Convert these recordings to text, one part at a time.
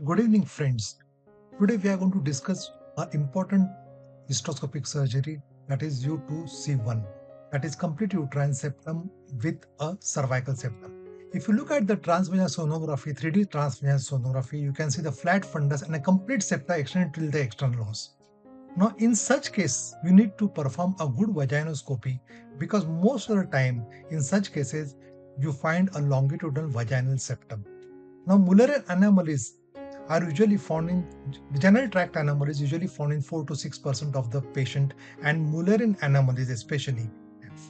Good evening, friends. Today we are going to discuss an important hysteroscopic surgery, that is U2C1, that is complete uterine septum with a cervical septum. If you look at the transvaginal sonography, 3D transvaginal sonography, you can see the flat fundus and a complete septa extended till the external os. Now, in such case, you need to perform a good vaginoscopy because most of the time, in such cases, you find a longitudinal vaginal septum. Now, Muller anomalies are usually found in general tract anomalies, usually found in 4 to 6% of the patient, and Mullerian anomalies, especially,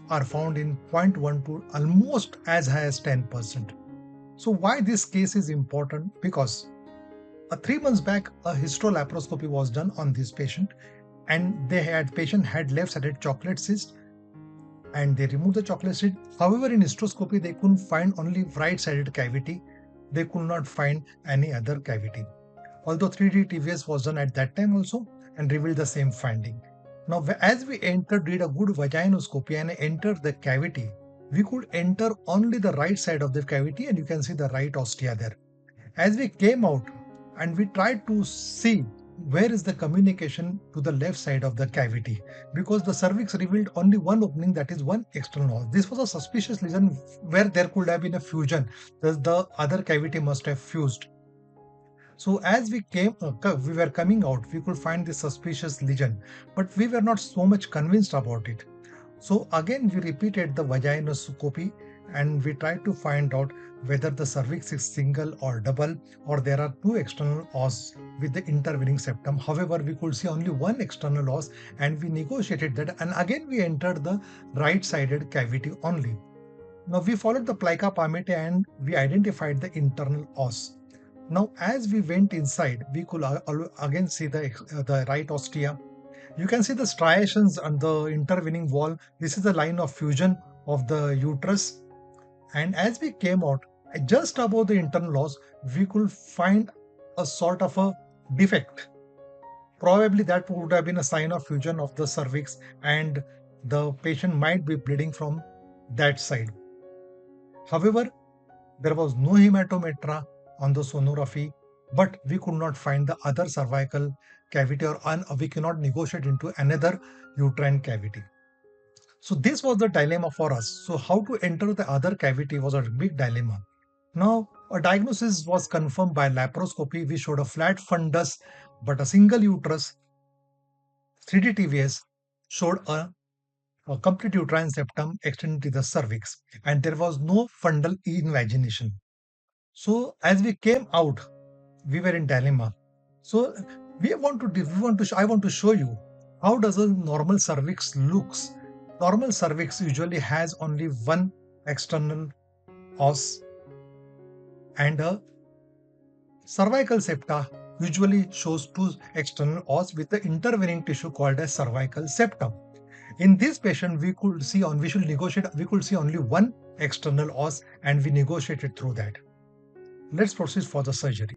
are found in 0.1 to almost as high as 10%. So, why this case is important? Because 3 months back, a hysterolaparoscopy was done on this patient, and patient had left-sided chocolate cyst, and they removed the chocolate cyst. However, in hysteroscopy, they couldn't find only right-sided cavity. They could not find any other cavity. Although 3D TVS was done at that time also and revealed the same finding. Now, as we did a good vaginoscopy and entered the cavity, we could enter only the right side of the cavity, and you can see the right ostia there. As we came out and we tried to see where is the communication to the left side of the cavity, because the cervix revealed only one opening, that is one external wall. This was a suspicious lesion where there could have been a fusion. The other cavity must have fused. So as we were coming out, we could find this suspicious lesion, but we were not so much convinced about it. So again, we repeated the vaginoscopy and we tried to find out whether the cervix is single or double, or there are two external os with the intervening septum. However, we could see only one external os, and we negotiated that, and again we entered the right-sided cavity only. Now we followed the plica palmate and we identified the internal os. Now, as we went inside, we could again see the right ostia. You can see the striations on the intervening wall. This is the line of fusion of the uterus. And as we came out, just above the internal os, we could find a sort of a defect. Probably that would have been a sign of fusion of the cervix, and the patient might be bleeding from that side. However, there was no hematometra on the sonography, but we could not find the other cervical cavity, or we cannot negotiate into another uterine cavity. So this was the dilemma for us. So how to enter the other cavity was a big dilemma. Now, a diagnosis was confirmed by laparoscopy. We showed a flat fundus, but a single uterus. 3D TVS showed a complete uterine septum extending to the cervix, and there was no fundal invagination. So as we came out, we were in dilemma. So I want to show you how does a normal cervix looks. Normal cervix usually has only one external os, and a cervical septa usually shows two external os with the intervening tissue called as cervical septum. In this patient, we could see only one external os, and we negotiated through that. Let's proceed for the surgery.